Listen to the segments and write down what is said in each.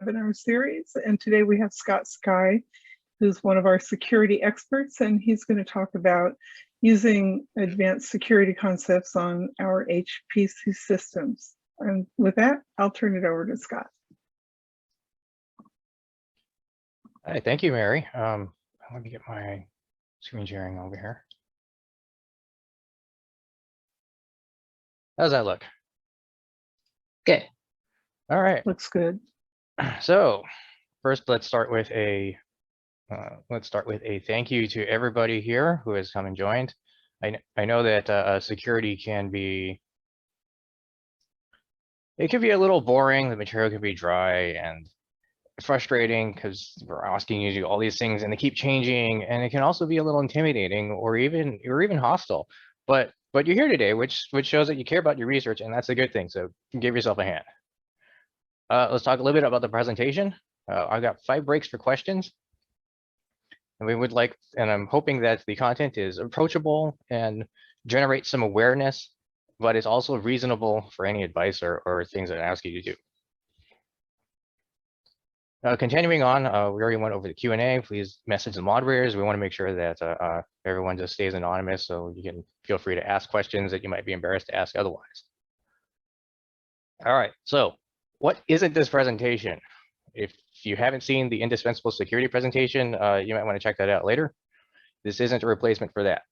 webinar series. And today we have Scott Sakai, who's one of our security experts, and he's going to talk about using advanced security concepts on our HPC systems. And with that, I'll turn it over to Scott. Hi, thank you, Mary. Let me get my screen sharing over here. How's that look? Good. All right. Looks good. So first, let's start with a thank you to everybody here who has come and joined. I know that security can be a little boring. The material can be dry and frustrating because we're asking you to do all these things and they keep changing, and it can also be a little intimidating or even hostile. But you're here today, which shows that you care about your research, and that's a good thing. So give yourself a hand. Let's talk a little bit about the presentation. I've got 5 breaks for questions. And I'm hoping that the content is approachable and generates some awareness, but it's also reasonable for any advice or things that I ask you to do. Continuing on, we already went over the Q&A. Please message the moderators. We want to make sure that everyone just stays anonymous, so you can feel free to ask questions that you might be embarrassed to ask otherwise. All right, so what isn't this presentation? If you haven't seen the indispensable security presentation, you might want to check that out later. This isn't a replacement for that.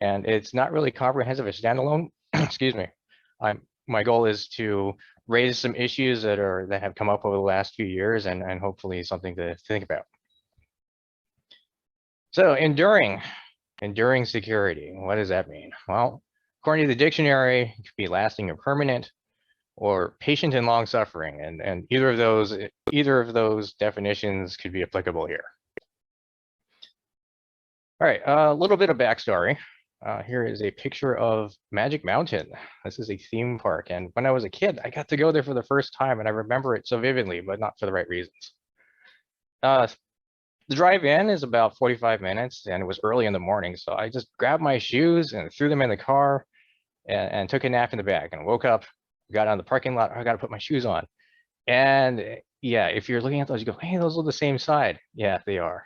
And it's not really comprehensive or standalone. Excuse me. My goal is to raise some issues that have come up over the last few years and hopefully something to think about. So enduring security, what does that mean? Well, according to the dictionary, it could be lasting or permanent, or patient and long suffering, and either of those definitions could be applicable here. All right, a little bit of backstory. Here is a picture of Magic Mountain. This is a theme park, and when I was a kid, I got to go there for the first time, and I remember it so vividly, but not for the right reasons. The drive-in is about 45 minutes, and it was early in the morning, so I just grabbed my shoes and threw them in the car and took a nap in the back, and woke up, got on the parking lot. I got to put my shoes on, and yeah, if you're looking at those, you go, hey, those are the same side. Yeah, they are.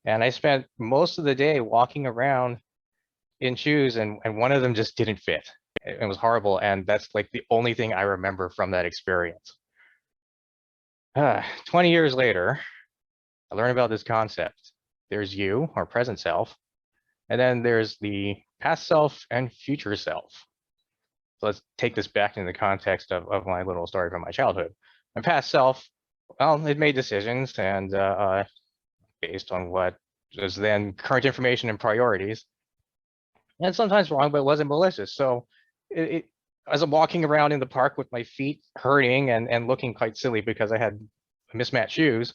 And I spent most of the day walking around in shoes, and one of them just didn't fit. It was horrible, and that's like the only thing I remember from that experience. 20 years later, I learned about this concept. There's you, our present self, and then there's the past self and future self. So let's take this back into the context of my little story from my childhood. My past self, well, it made decisions, and based on what was then current information and priorities, and sometimes wrong, but it wasn't malicious. So as I'm walking around in the park with my feet hurting and looking quite silly because I had mismatched shoes,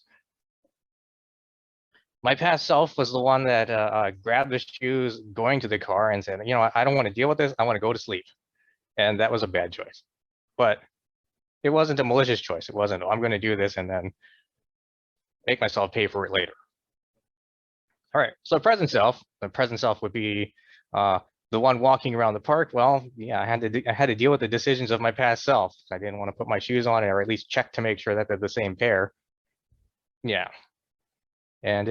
my past self was the one that grabbed the shoes going to the car and said, you know, I don't want to deal with this. I want to go to sleep. And that was a bad choice. But it wasn't a malicious choice. It wasn't, oh, I'm going to do this and then make myself pay for it later. All right, so the present self would be the one walking around the park. Well, yeah, I had to deal with the decisions of my past self. I didn't want to put my shoes on, or at least check to make sure that they're the same pair. Yeah, and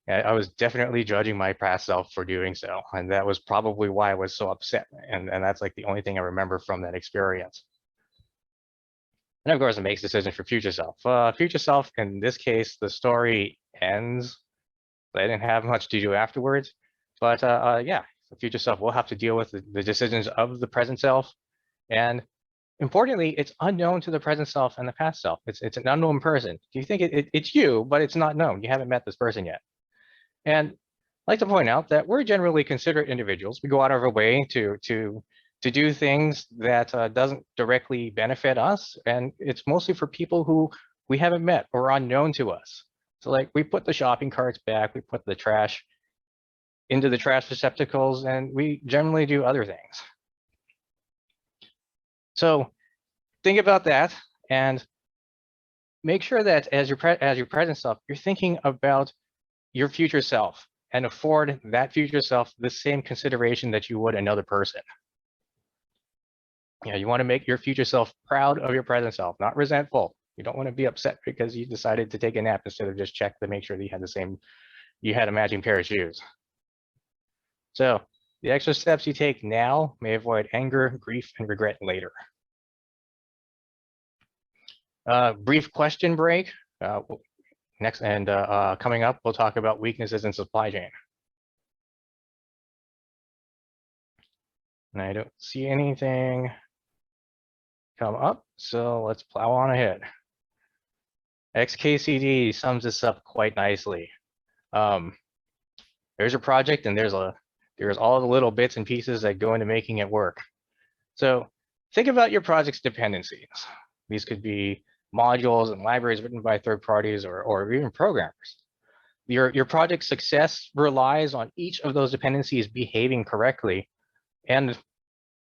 I was definitely judging my past self for doing so, and that was probably why I was so upset. And that's like the only thing I remember from that experience. And of course, it makes decisions for future self. Future self, in this case, the story ends. I didn't have much to do afterwards, but yeah, the future self will have to deal with the decisions of the present self. And importantly, it's unknown to the present self and the past self. It's an unknown person. You think it's you, but it's not known. You haven't met this person yet. And I'd like to point out that we're generally considerate individuals. We go out of our way to do things that doesn't directly benefit us, and it's mostly for people who we haven't met or are unknown to us. So like, we put the shopping carts back, we put the trash into the trash receptacles, and we generally do other things. So think about that and make sure that as your present self, you're thinking about your future self and afford that future self the same consideration that you would another person. You want to make your future self proud of your present self, not resentful. You don't want to be upset because you decided to take a nap instead of just check to make sure that you had a matching pair of shoes. So the extra steps you take now may avoid anger, grief, and regret later. Brief question break. Next, and coming up, we'll talk about weaknesses in supply chain. And I don't see anything come up, so let's plow on ahead. XKCD sums this up quite nicely. There's a project, and there's all the little bits and pieces that go into making it work. So think about your project's dependencies. These could be modules and libraries written by third parties or even programmers. Your project's success relies on each of those dependencies behaving correctly, and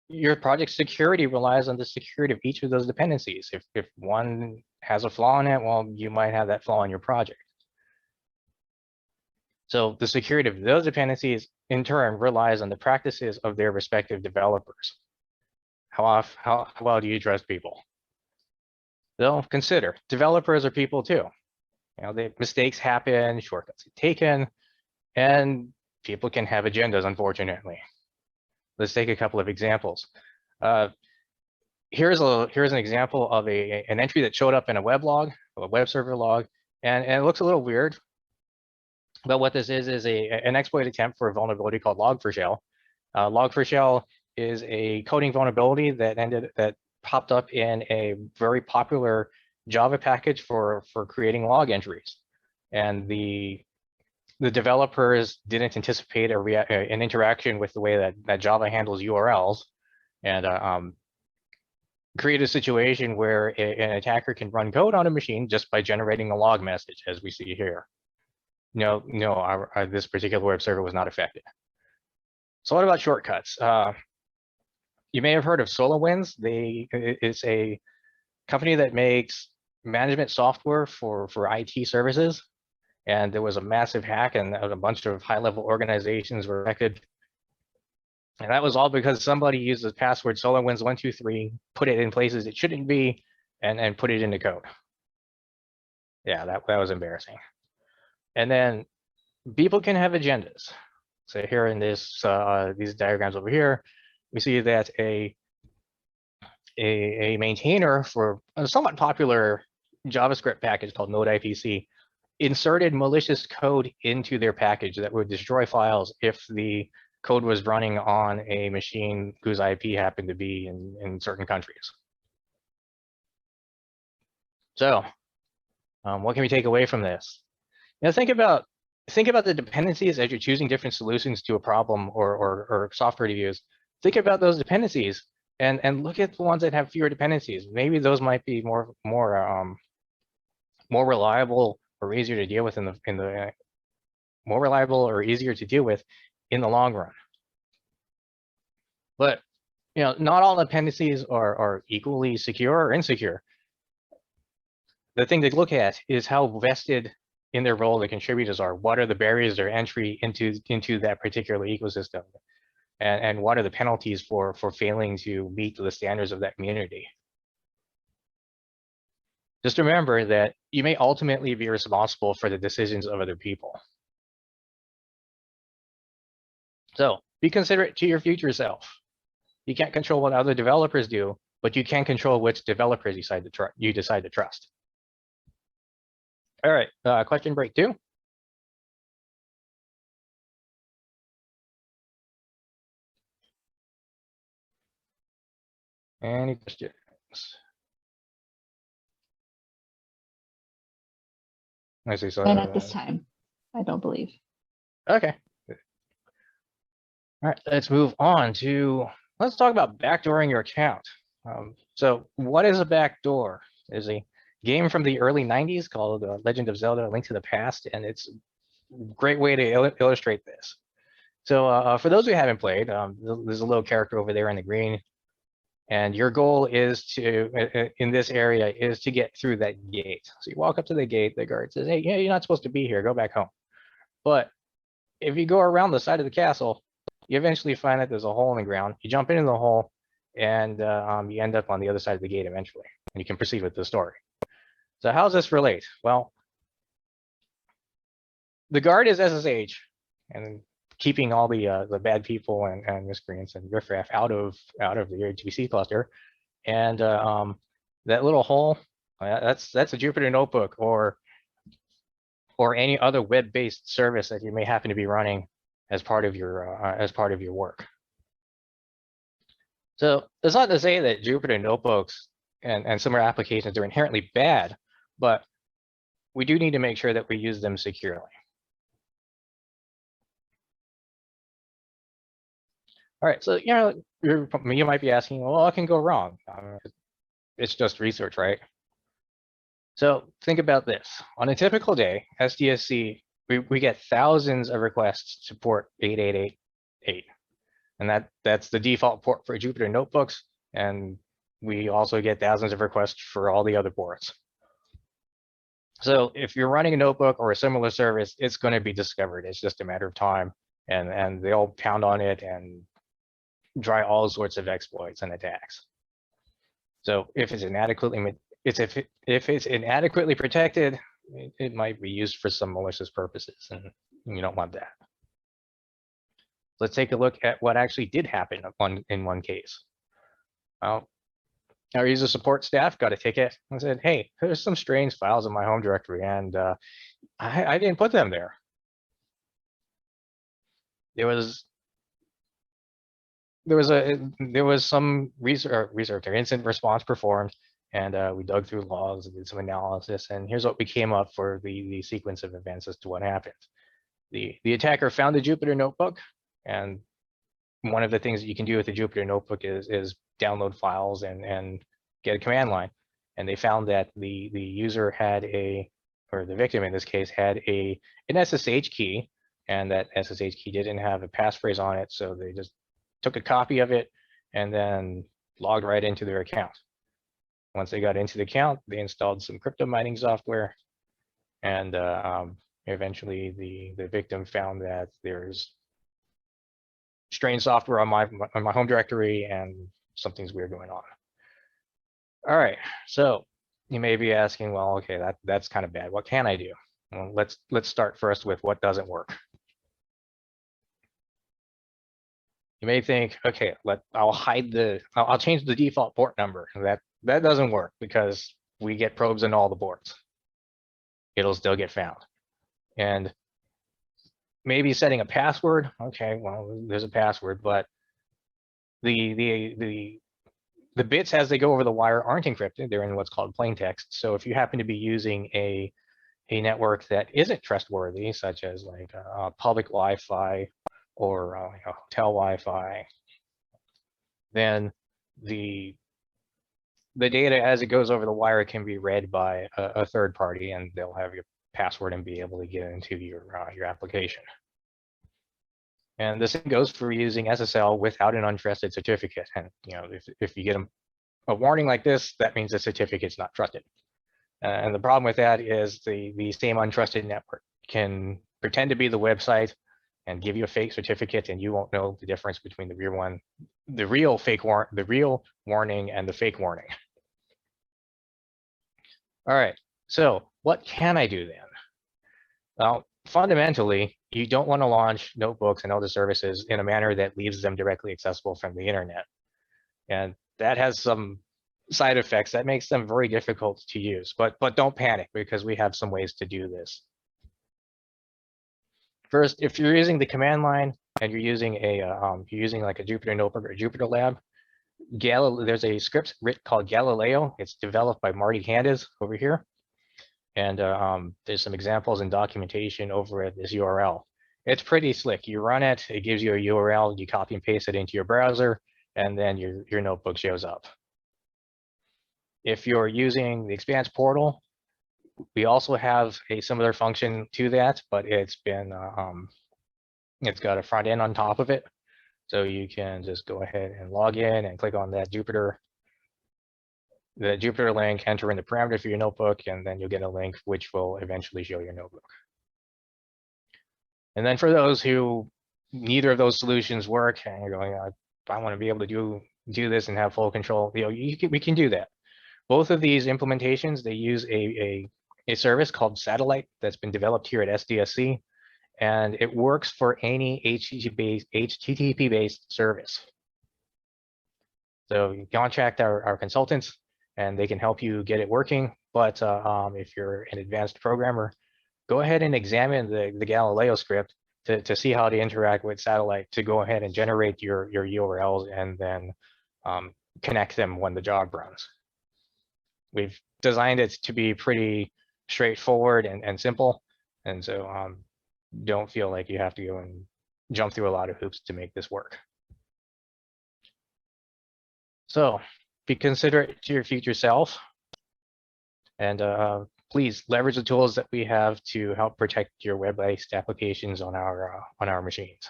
your project's security relies on the security of each of those dependencies. If one has a flaw in it, well, you might have that flaw in your project. So the security of those dependencies, in turn, relies on the practices of their respective developers. How well do you trust people? So consider, developers are people too. Mistakes happen, shortcuts get taken, and people can have agendas, unfortunately. Let's take a couple of examples. Here's an example of an entry that showed up in a web log, a web server log, and it looks a little weird. But what this is an exploit attempt for a vulnerability called Log4Shell. Log4Shell is a coding vulnerability that popped up in a very popular Java package for creating log entries, and the developers didn't anticipate an interaction with the way that Java handles URLs, and create a situation where an attacker can run code on a machine just by generating a log message, as we see here. No, this particular web server was not affected. So what about shortcuts? You may have heard of SolarWinds. It's a company that makes management software for IT services. And there was a massive hack, and a bunch of high-level organizations were affected. And that was all because somebody used the password SolarWinds123, put it in places it shouldn't be, and put it into code. Yeah, that was embarrassing. And then people can have agendas. So here in these diagrams over here, we see that a maintainer for a somewhat popular JavaScript package called NodeIPC inserted malicious code into their package that would destroy files if the code was running on a machine whose IP happened to be in certain countries. So what can we take away from this? Think about the dependencies as you're choosing different solutions to a problem or software to use. Think about those dependencies and look at the ones that have fewer dependencies. Maybe those might be more reliable or easier to deal with more reliable or easier to deal with in the long run. But not all dependencies are equally secure or insecure. The thing to look at is how vested in their role the contributors are. What are the barriers to entry into that particular ecosystem? And what are the penalties for failing to meet the standards of that community? Just remember that you may ultimately be responsible for the decisions of other people. So be considerate to your future self. You can't control what other developers do, but you can control which developers you decide to trust. All right, question break 2. Any questions? I see. So And at this time, I don't believe. Okay. All right, let's move on to, let's talk about backdooring your account. So what is a backdoor? There's a game from the early 90s called Legend of Zelda: A Link to the Past, and it's a great way to illustrate this. So for those who haven't played, there's a little character over there in the green, and your goal is to, in this area, is to get through that gate. So you walk up to the gate, the guard says, hey, yeah, you're not supposed to be here, go back home. But if you go around the side of the castle, you eventually find that there's a hole in the ground. You jump into the hole, and you end up on the other side of the gate eventually, and you can proceed with the story. So how does this relate? Well, the guard is SSH and keeping all the bad people and miscreants and riffraff out of the HPC cluster. And that little hole, that's a Jupyter notebook or any other web-based service that you may happen to be running as part of your work. So it's not to say that Jupyter notebooks and similar applications are inherently bad, but we do need to make sure that we use them securely. All right, so you might be asking, well, what can go wrong? It's just research, right? So think about this. On a typical day, SDSC, we get thousands of requests to port 8888. And that's the default port for Jupyter notebooks. And we also get thousands of requests for all the other ports. So if you're running a notebook or a similar service, it's going to be discovered. It's just a matter of time. And they'll pound on it and try all sorts of exploits and attacks. So if it's inadequately protected, it might be used for some malicious purposes, and you don't want that. Let's take a look at what actually did happen in one case. Well, our user support staff got a ticket and said, hey, there's some strange files in my home directory, and I didn't put them there. There was some research or incident response performed, and we dug through logs and did some analysis, and here's what we came up for the sequence of events as to what happened. The attacker found the Jupyter notebook, and one of the things that you can do with the Jupyter notebook is download files and get a command line. And they found that the user had or the victim in this case had an SSH key, and that SSH key didn't have a passphrase on it, so they just took a copy of it and then logged right into their account. Once they got into the account, they installed some crypto mining software, and eventually the victim found that there's strange software on my home directory and something's weird going on. All right, so you may be asking, well, okay, that's kind of bad. What can I do? Well, let's start first with what doesn't work. You may think, okay, I'll change the default port number. That doesn't work because we get probes in all the ports. It'll still get found. And maybe setting a password. Okay, well, there's a password, but the bits as they go over the wire aren't encrypted. They're in what's called plain text. So if you happen to be using a network that isn't trustworthy, such as like public Wi-Fi or like a hotel Wi-Fi, then the data as it goes over the wire can be read by a third party, and they'll have your password and be able to get into your application. And the same goes for using SSL without an untrusted certificate. And if you get a warning like this, that means the certificate's not trusted. And the problem with that is the same untrusted network can pretend to be the website and give you a fake certificate, and you won't know the difference between the real warning and the fake warning. All right, so what can I do then? Well, fundamentally, you don't want to launch notebooks and other services in a manner that leaves them directly accessible from the internet. And that has some side effects that makes them very difficult to use, but don't panic, because we have some ways to do this. First, if you're using the command line and you're using like a Jupyter notebook or a Jupyter lab, there's a script called Galileo. It's developed by Marty Candace over here. And there's some examples and documentation over at this URL. It's pretty slick. You run it, it gives you a URL, you copy and paste it into your browser, and then your notebook shows up. If you're using the Expanse portal, we also have a similar function to that, but it's got a front end on top of it. So you can just go ahead and log in and click on the Jupyter link, enter in the parameter for your notebook, and then you'll get a link which will eventually show your notebook. And then for those who neither of those solutions work, and you're going, I want to be able to do this and have full control, we can do that. both of these implementations, they use a service called Satellite that's been developed here at SDSC, and it works for any HTTP-based service. So you contact our consultants, and they can help you get it working. But if you're an advanced programmer, go ahead and examine the Galileo script to see how to interact with Satellite, to go ahead and generate your URLs and then connect them when the job runs. We've designed it to be pretty straightforward and simple. And so don't feel like you have to go and jump through a lot of hoops to make this work. So be considerate to your future self, and please leverage the tools that we have to help protect your web-based applications on our machines.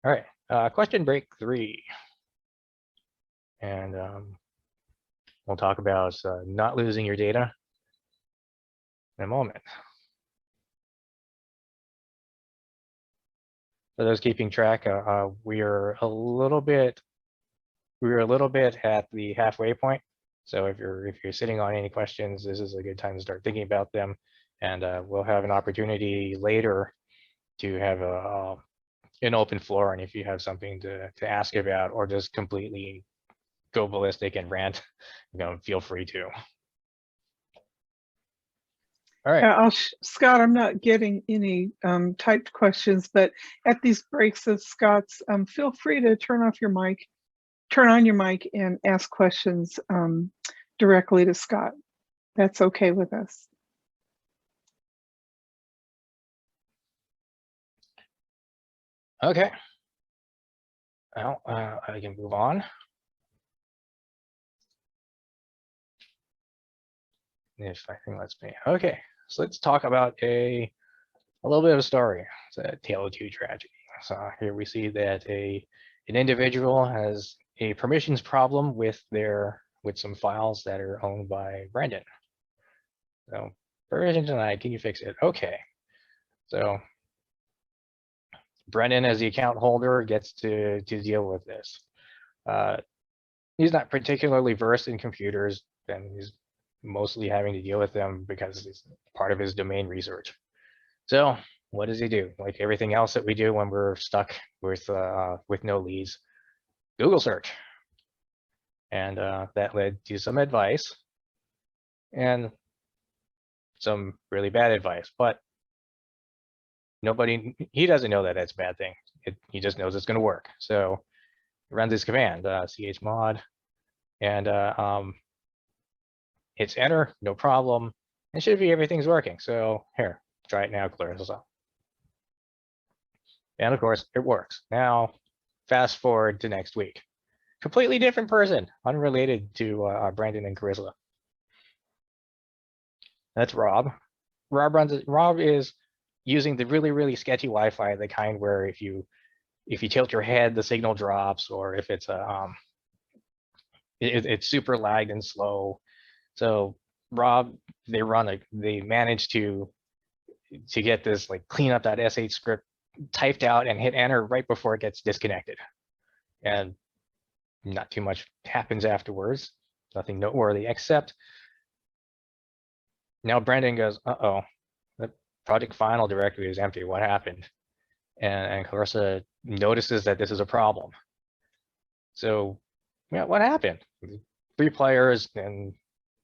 All right, question break 3. And we'll talk about not losing your data in a moment. For those keeping track, we are a little bit at the halfway point. So if you're sitting on any questions, this is a good time to start thinking about them. And we'll have an opportunity later to have an open floor. And if you have something to ask about, or just completely go ballistic and rant, feel free to. All right. Scott, I'm not getting any typed questions, but at these breaks of Scott's, feel free to turn on your mic and ask questions directly to Scott. That's okay with us. Okay. Well, I can move on. If I think lets me. Okay, so let's talk about a little bit of a story. It's a tale of two tragedies. So here we see that an individual has a permissions problem with some files that are owned by Brendan. So permission denied, can you fix it? Okay. So Brendan, as the account holder, gets to deal with this. He's not particularly versed in computers, and he's mostly having to deal with them because it's part of his domain research. So what does he do? Like everything else that we do when we're stuck with no leads, Google search. And that led to some advice and some really bad advice, but he doesn't know that that's a bad thing. He just knows it's going to work. So he runs this command, chmod, and hits enter, no problem. It should be everything's working. So here, try it now, clear this up. And of course, it works. Now, fast forward to next week. Completely different person, unrelated to Brandon and Carissa. That's Rob. Rob is using the really sketchy Wi-Fi, the kind where if you tilt your head, the signal drops, or if it's it's super lagged and slow. So Rob, they managed to get this like cleanup.sh script typed out and hit enter right before it gets disconnected. And not too much happens afterwards, nothing noteworthy, except now Brendan goes, uh-oh, the project final directory is empty, what happened? And Clarissa notices that this is a problem. So yeah, what happened? 3 players and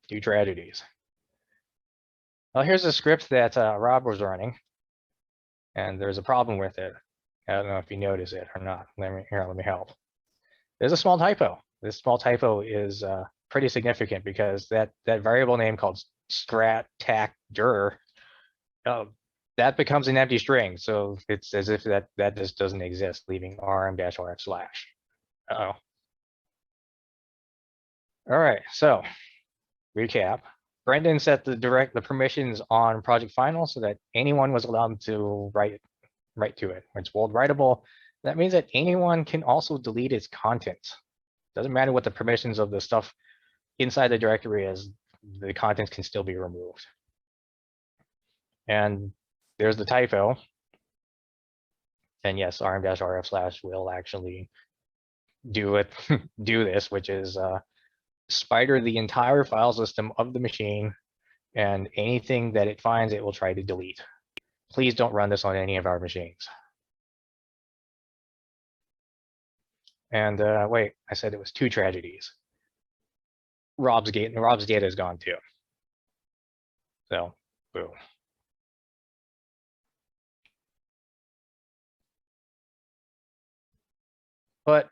2 tragedies. Well, here's a script that Rob was running, and there's a problem with it. I don't know if you notice it or not. Let me help. There's a small typo. This small typo is pretty significant because that variable name called strat-tac-dir, that becomes an empty string. So it's as if that just doesn't exist, leaving rm-rf/. Uh-oh. All right, so recap. Brendan set the permissions on project final so that anyone was allowed to write to it. When it's world writable, that means that anyone can also delete its contents. Doesn't matter what the permissions of the stuff inside the directory is, the contents can still be removed. And there's the typo. And yes, rm-rf/ will actually do this, which is spider the entire file system of the machine, and anything that it finds, it will try to delete. Please don't run this on any of our machines. And wait, I said it was 2 tragedies. Rob's data is gone too. So, boom. But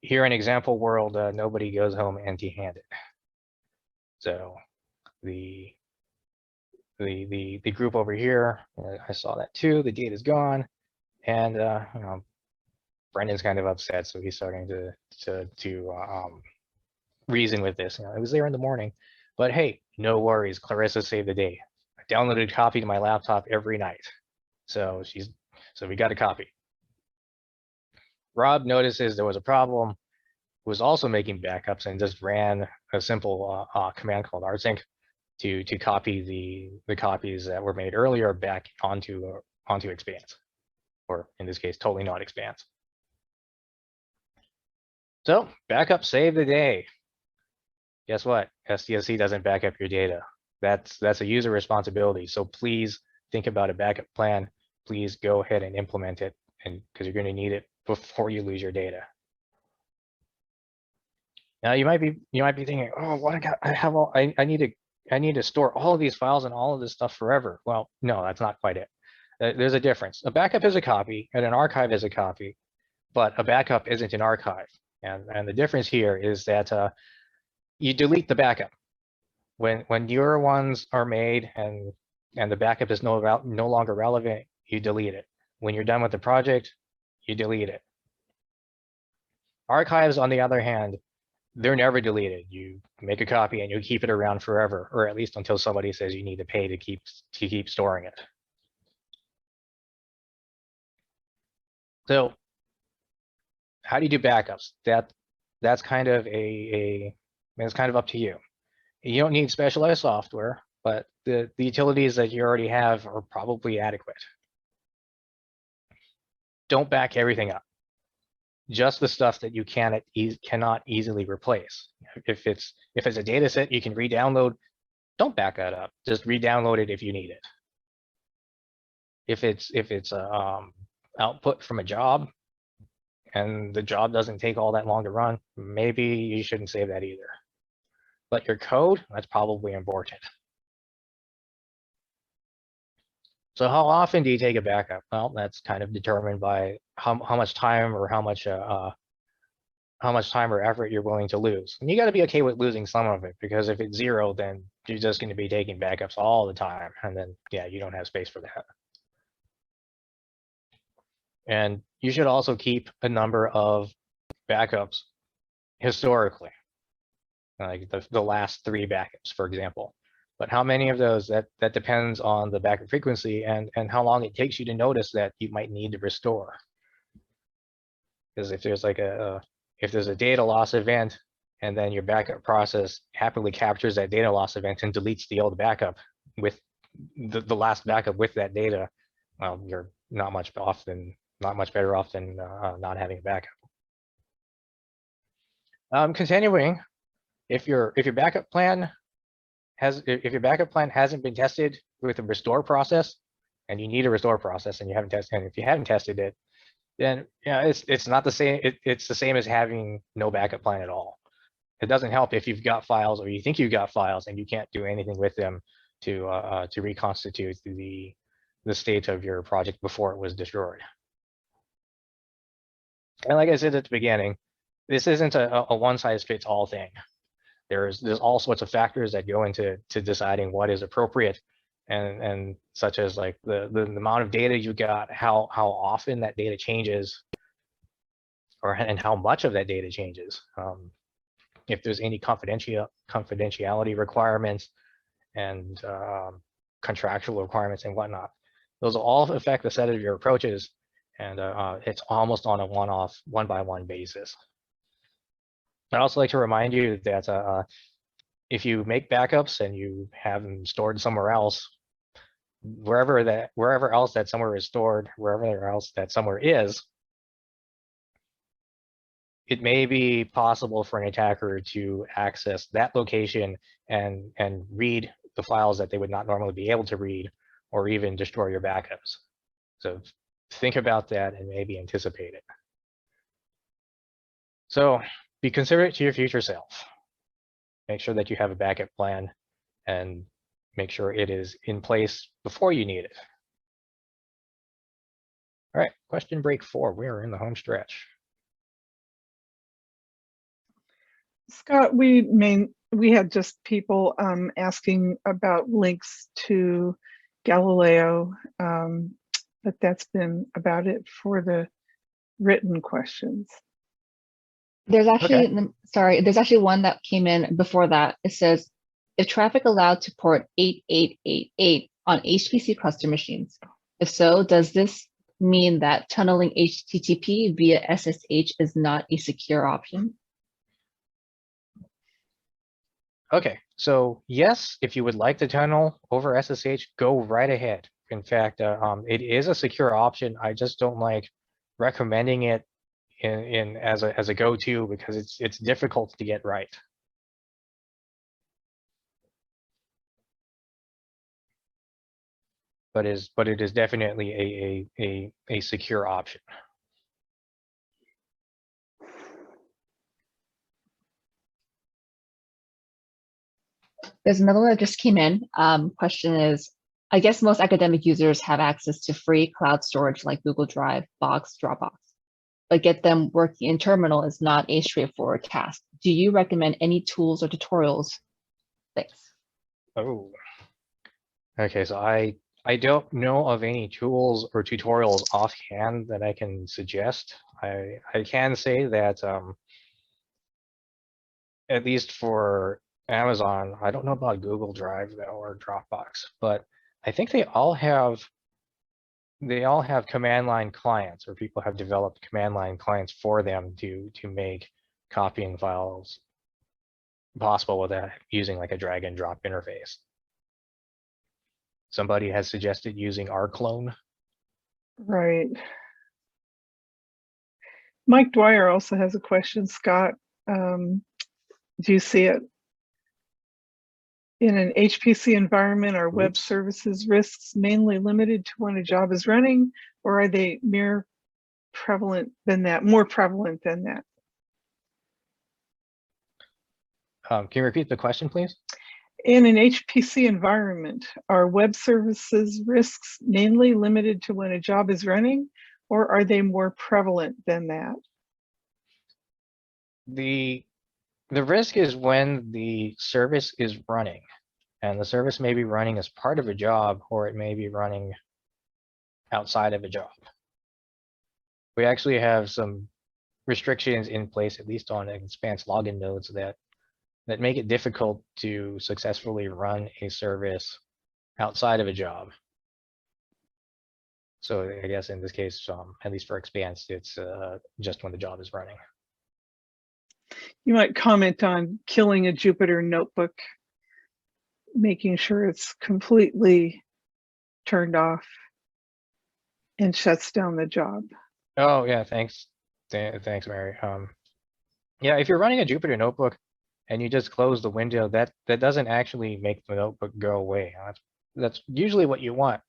here in example world, nobody goes home empty-handed. So the group over here, I saw that too. The data is gone, and you know, Brendan's kind of upset, so he's starting to reason with this. You know, it was there in the morning, but hey, no worries. Clarissa saved the day. I downloaded a copy to my laptop every night, so we got a copy. Rob notices there was a problem, was also making backups, and just ran a simple command called rsync to copy the copies that were made earlier back onto Expanse, or in this case, totally not Expanse. So backup saved the day. Guess what? SDSC doesn't back up your data. That's a user responsibility. So please think about a backup plan. Please go ahead and implement it, and because you're going to need it before you lose your data. Now you might be thinking, oh, what I need to store all of these files and all of this stuff forever. Well, no, that's not quite it. There's a difference. A backup is a copy, and an archive is a copy, but a backup isn't an archive. And the difference here is that you delete the backup when your ones are made and the backup is no longer relevant. You delete it. When you're done with the project, you delete it. Archives, on the other hand, they're never deleted. You make a copy and you keep it around forever, or at least until somebody says you need to pay to keep storing it. So how do you do backups? That's kind of it's kind of up to you. You don't need specialized software, but the utilities that you already have are probably adequate. Don't back everything up. Just the stuff that you cannot easily replace. If it's a data set you can re-download, don't back that up. Just re-download it if you need it. If it's a output from a job and the job doesn't take all that long to run, maybe you shouldn't save that either. But your code, that's probably important. So how often do you take a backup? Well, that's kind of determined by how much time or how much time or effort you're willing to lose. And you got to be okay with losing some of it, because if it's 0, then you're just going to be taking backups all the time, and then yeah, you don't have space for that. And you should also keep a number of backups historically, like the last 3 backups, for example. But how many of those, that depends on the backup frequency and how long it takes you to notice that you might need to restore. Because if there's like if there's a data loss event, and then your backup process happily captures that data loss event and deletes the old backup with the last backup with that data, well, you're not much better off than not having a backup. Continuing, if your backup plan hasn't been tested with a restore process, and you need a restore process and you haven't tested, and if you haven't tested it, then yeah, it's not the same. It's the same as having no backup plan at all. It doesn't help if you've got files, or you think you've got files, and you can't do anything with them to reconstitute the state of your project before it was destroyed. And like I said at the beginning, this isn't a one-size-fits-all thing. There's all sorts of factors that go into deciding what is appropriate, and such as like the amount of data you got, how often that data changes, and how much of that data changes. If there's any confidentiality requirements and contractual requirements and whatnot, those will all affect the set of your approaches, and it's almost on a one-by-one basis. I'd also like to remind you that if you make backups and you have them stored somewhere else, wherever else that somewhere is stored, wherever else that somewhere is, it may be possible for an attacker to access that location and read the files that they would not normally be able to read, or even destroy your backups. So think about that and maybe anticipate it. So be considerate to your future self. Make sure that you have a backup plan and make sure it is in place before you need it. All right, question break 4. We are in the home stretch. Scott, we had just people asking about links to Galileo, but that's been about it for the written questions. There's actually, Okay. sorry, there's actually one that came in before that. It says, if traffic allowed to port 8888 on HPC cluster machines, if so, does this mean that tunneling HTTP via SSH is not a secure option? Okay, so yes, if you would like to tunnel over SSH, go right ahead. In fact, it is a secure option. I just don't like recommending it as a go-to because it's difficult to get right. But it is definitely a secure option. There's another one that just came in. Question is, I guess most academic users have access to free cloud storage like Google Drive, Box, Dropbox, but get them working in terminal is not a straightforward task. Do you recommend any tools or tutorials? Thanks. Oh, okay. So I don't know of any tools or tutorials offhand that I can suggest. I can say that at least for Amazon, I don't know about Google Drive though, or Dropbox, but I think they all have command line clients, or people have developed command line clients for them to make copying files possible without using like a drag and drop interface. Somebody has suggested using rclone. Right. Mike Dwyer also has a question, Scott. Do you see it? In an HPC environment, are web services risks mainly limited to when a job is running, or are they more prevalent than that? Can you repeat the question, please? In an HPC environment, are web services risks mainly limited to when a job is running, or are they more prevalent than that? The risk is when the service is running, and the service may be running as part of a job, or it may be running outside of a job. We actually have some restrictions in place, at least on Expanse login nodes, that make it difficult to successfully run a service outside of a job. So I guess in this case, at least for Expanse, it's just when the job is running. You might comment on killing a Jupyter notebook, making sure it's completely turned off and shuts down the job. Oh yeah, thanks. Thanks, Mary. Yeah, if you're running a Jupyter notebook and you just close the window, that doesn't actually make the notebook go away. That's usually what you want.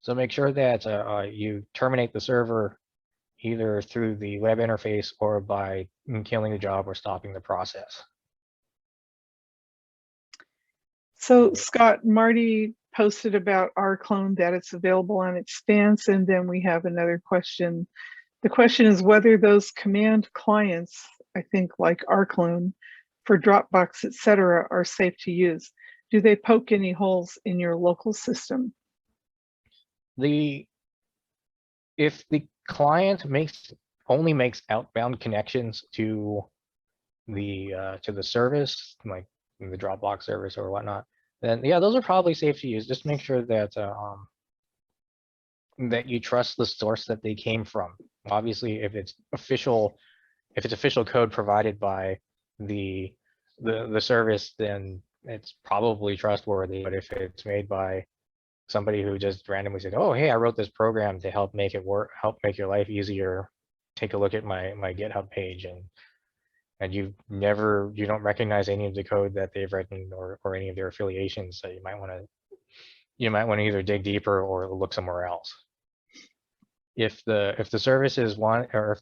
So make sure that you terminate the server either through the web interface or by killing the job or stopping the process. So Scott, Marty posted about rclone, that it's available on Expanse, and then we have another question. The question is whether those command clients, I think like rclone, for Dropbox, etc., are safe to use. Do they poke any holes in your local system? If the client only makes outbound connections to the service, like the Dropbox service or whatnot, then yeah, those are probably safe to use. Just make sure that that you trust the source that they came from. Obviously, if it's official code provided by the service, then it's probably trustworthy. But if it's made by somebody who just randomly said, "Oh, hey, I wrote this program to help make it work, help make your life easier. Take a look at my GitHub page," and and you don't recognize any of the code that they've written or any of their affiliations, so you might want to either dig deeper or look somewhere else. If the service is one, or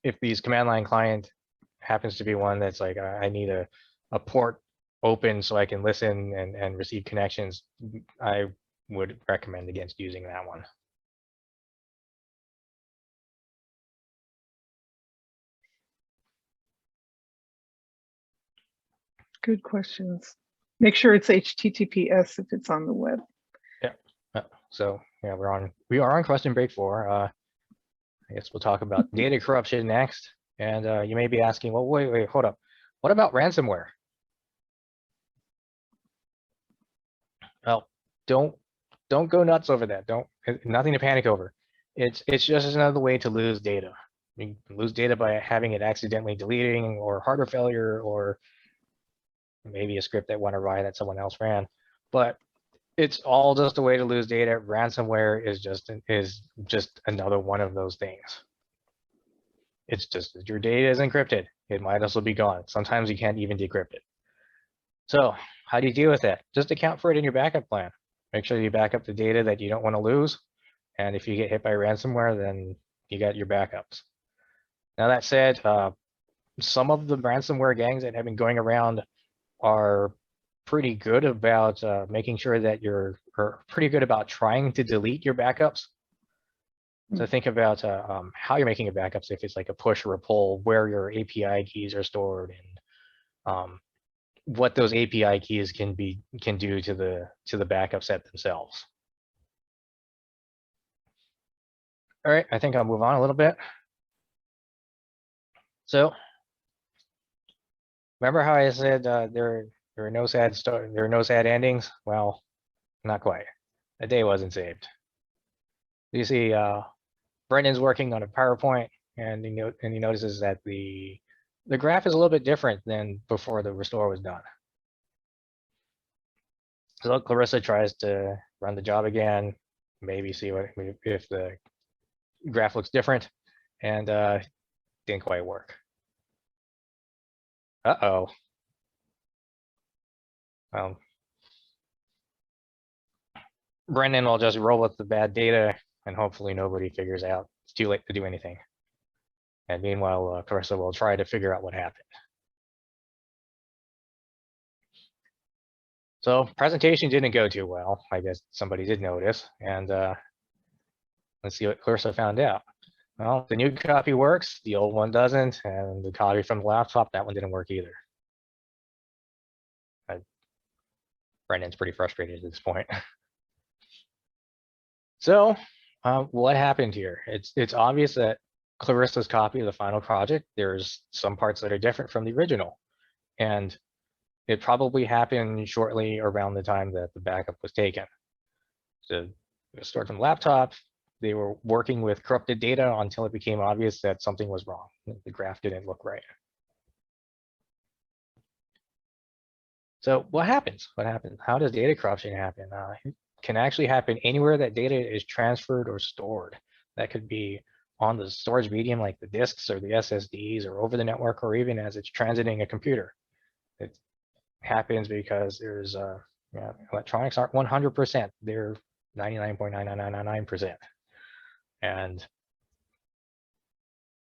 if these command line client happens to be one that's like, I need a port open so I can listen and receive connections, I would recommend against using that one. Good questions. Make sure it's HTTPS if it's on the web. Yeah. So yeah, we are on question break 4. I guess we'll talk about data corruption next. And you may be asking, well, wait, hold up. What about ransomware? Well, don't go nuts over that. Nothing to panic over. It's just another way to lose data. You can lose data by having it accidentally deleting, or hardware failure, or maybe a script that went awry that someone else ran. But it's all just a way to lose data. Ransomware is just another one of those things. It's just that your data is encrypted. It might also be gone. Sometimes you can't even decrypt it. So how do you deal with that? Just account for it in your backup plan. Make sure you back up the data that you don't want to lose. And if you get hit by ransomware, then you got your backups. Now that said, some of the ransomware gangs that have been going around are pretty good about making sure that you're pretty good about trying to delete your backups. So think about how you're making your backups, if it's like a push or a pull, where your API keys are stored, and what those API keys can do to the backup set themselves. All right, I think I'll move on a little bit. So remember how I said there are no sad endings? Well, not quite. A day wasn't saved. You see, Brendan's working on a PowerPoint, and he notices that the graph is a little bit different than before the restore was done. So Clarissa tries to run the job again, maybe see if the graph looks different, and didn't quite work. Uh-oh. Brendan will just roll with the bad data, and hopefully nobody figures out it's too late to do anything. And meanwhile, Clarissa will try to figure out what happened. So presentation didn't go too well. I guess somebody did notice. And let's see what Clarissa found out. Well, the new copy works, the old one doesn't, and the copy from the laptop, that one didn't work either. Brendan's pretty frustrated at this point. So what happened here? It's obvious that Clarissa's copy of the final project, there's some parts that are different from the original. And it probably happened shortly around the time that the backup was taken. So it was stored from the laptop. They were working with corrupted data until it became obvious that something was wrong. The graph didn't look right. So what happens? What happens? How does data corruption happen? It can actually happen anywhere that data is transferred or stored. That could be on the storage medium like the disks or the SSDs, or over the network, or even as it's transiting a computer. It happens because there's electronics aren't 100%. They're 99.99999%. And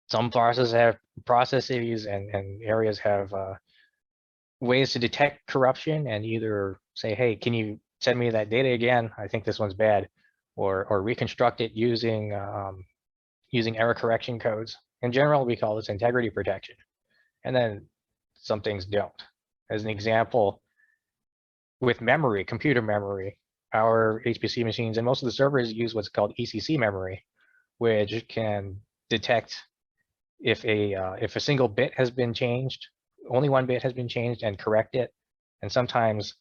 some processes and areas have ways to detect corruption and either say, hey, can you send me that data again? I think this one's bad, or reconstruct it using error correction codes. In general, we call this integrity protection. And then some things don't. As an example, with memory, computer memory, our HPC machines and most of the servers use what's called ECC memory, which can detect if a single bit has been changed, only one bit has been changed, and correct it, and sometimes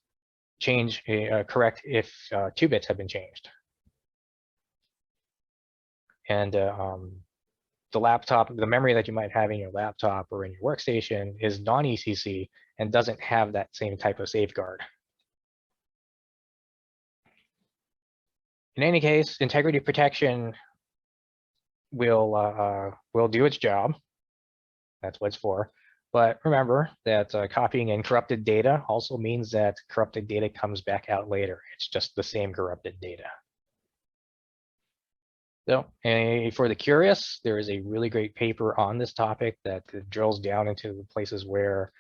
correct if 2 bits have been changed. And the memory that you might have in your laptop or in your workstation is non-ECC and doesn't have that same type of safeguard. In any case, integrity protection will do its job. That's what it's for. But remember that copying in corrupted data also means that corrupted data comes back out later. It's just the same corrupted data. So for the curious, there is a really great paper on this topic that drills down into the places where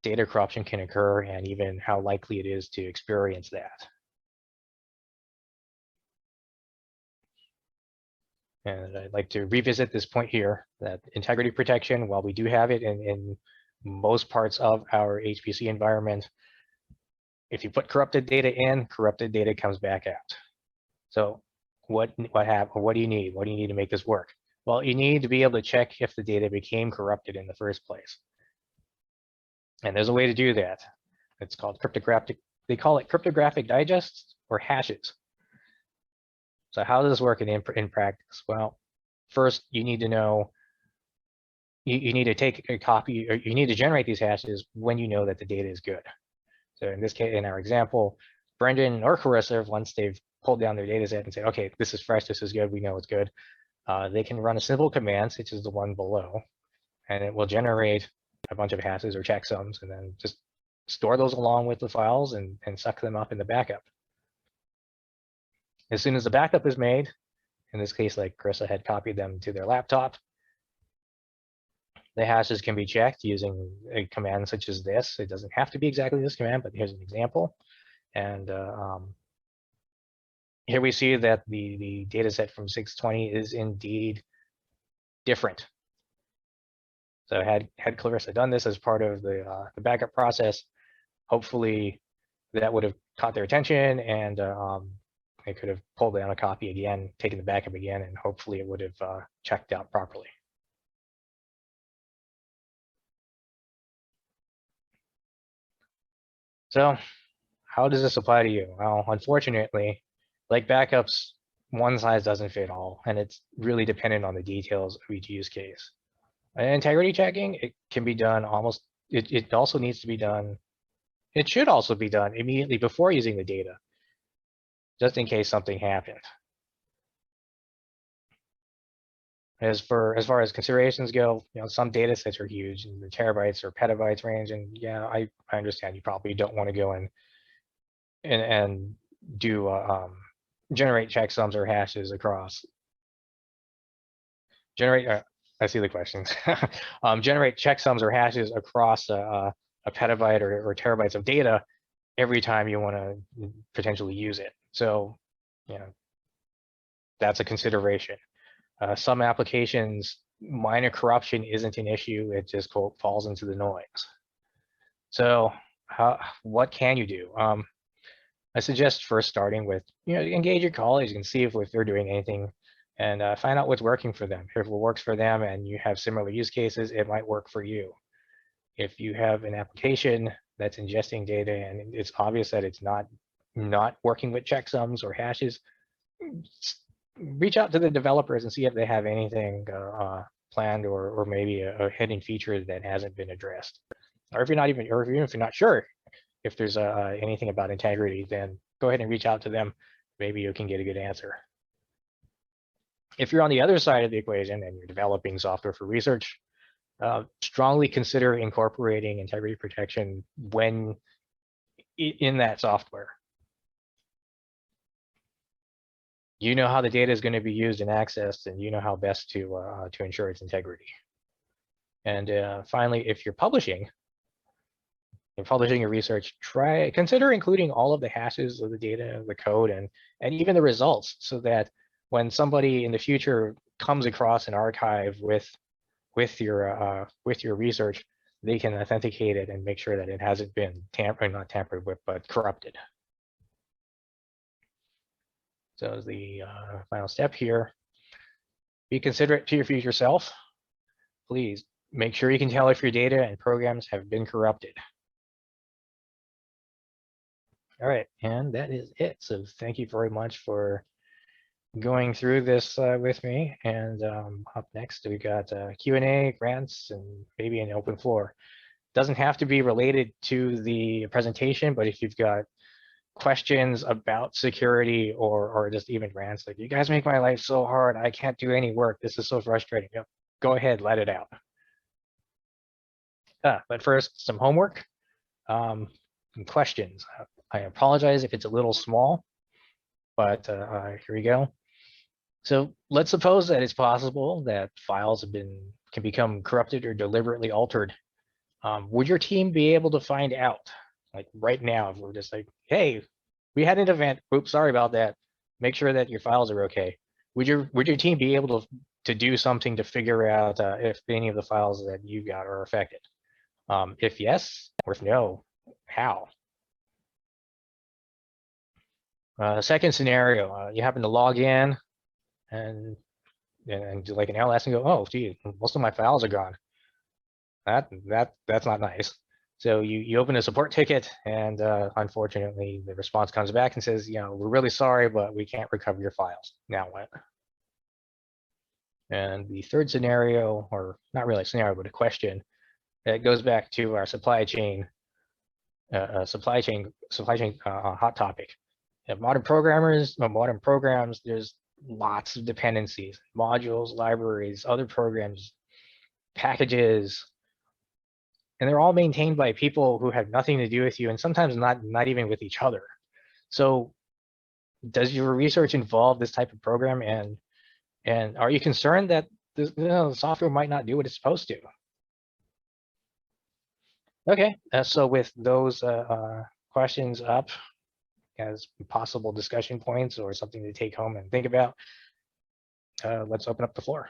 data corruption can occur and even how likely it is to experience that. And I'd like to revisit this point here, that integrity protection, while we do have it in most parts of our HPC environment, if you put corrupted data in, corrupted data comes back out. So what do you need? What do you need to make this work? Well, you need to be able to check if the data became corrupted in the first place. And there's a way to do that. It's called cryptographic, they call it cryptographic digests or hashes. So how does this work in practice? Well, first you need to know, you need to take a copy, or you need to generate these hashes when you know that the data is good. So in this case, in our example, Brendan or Carissa, once they've pulled down their data set and say, okay, this is fresh, this is good, we know it's good, they can run a simple command, such as the one below, and it will generate a bunch of hashes or checksums, and then just store those along with the files and suck them up in the backup. As soon as the backup is made, in this case, like Carissa had copied them to their laptop, the hashes can be checked using a command such as this. It doesn't have to be exactly this command, but here's an example. And here we see that the data set from 620 is indeed different. So had Clarissa done this as part of the backup process, hopefully that would have caught their attention, and they could have pulled down a copy again, taken the backup again, and hopefully it would have checked out properly. So how does this apply to you? Well, unfortunately, like backups, one size doesn't fit all, and it's really dependent on the details of each use case. And integrity checking, it can be done almost, it also needs to be done, it should also be done immediately before using the data, just in case something happened. As far as considerations go, some data sets are huge, in the terabytes or petabytes range, and yeah, I understand you probably don't want to go in and do generate checksums or hashes across. I see the questions. Generate checksums or hashes across a petabyte or terabytes of data every time you want to potentially use it. So, that's a consideration. Some applications, minor corruption isn't an issue. It just falls into the noise. So what can you do? I suggest first starting with, engage your colleagues and see if they're doing anything, and find out what's working for them. If it works for them and you have similar use cases, it might work for you. If you have an application that's ingesting data and it's obvious that it's not working with checksums or hashes, reach out to the developers and see if they have anything planned or maybe a hidden feature that hasn't been addressed. Or if you're not sure if there's anything about integrity, then go ahead and reach out to them. Maybe you can get a good answer. If you're on the other side of the equation and you're developing software for research, strongly consider incorporating integrity protection when in that software. You know how the data is going to be used and accessed, and you know how best to ensure its integrity. And finally, if you're publishing your research, consider including all of the hashes of the data, the code, and even the results, so that when somebody in the future comes across an archive with your research, they can authenticate it and make sure that it hasn't been not tampered with, but corrupted. So as the final step here, be considerate to your future self. Please make sure you can tell if your data and programs have been corrupted. All right, and that is it. So thank you very much for going through this with me. And up next, we got Q&A, grants, and maybe an open floor. Doesn't have to be related to the presentation, but if you've got questions about security or just even rants, like, you guys make my life so hard, I can't do any work, this is so frustrating, go ahead, let it out. But first, some homework, some questions. I apologize if it's a little small, but here we go. So let's suppose that it's possible that files can become corrupted or deliberately altered. Would your team be able to find out, like right now, if we're just like, hey, we had an event, oops, sorry about that. Make sure that your files are okay. Would your team be able to do something to figure out if any of the files that you got are affected? If yes, or if no, how? Second scenario, you happen to log in and do like an LS and go, oh, gee, most of my files are gone. That's not nice. So you open a support ticket, and unfortunately, the response comes back and says, you know, we're really sorry, but we can't recover your files. Now what? And the third scenario, or not really a scenario, but a question, it goes back to our supply chain hot topic. Modern programs, there's lots of dependencies, modules, libraries, other programs, packages, and they're all maintained by people who have nothing to do with you, and sometimes not even with each other. So does your research involve this type of program, and are you concerned that the software might not do what it's supposed to? Okay, so with those questions up as possible discussion points or something to take home and think about, let's open up the floor.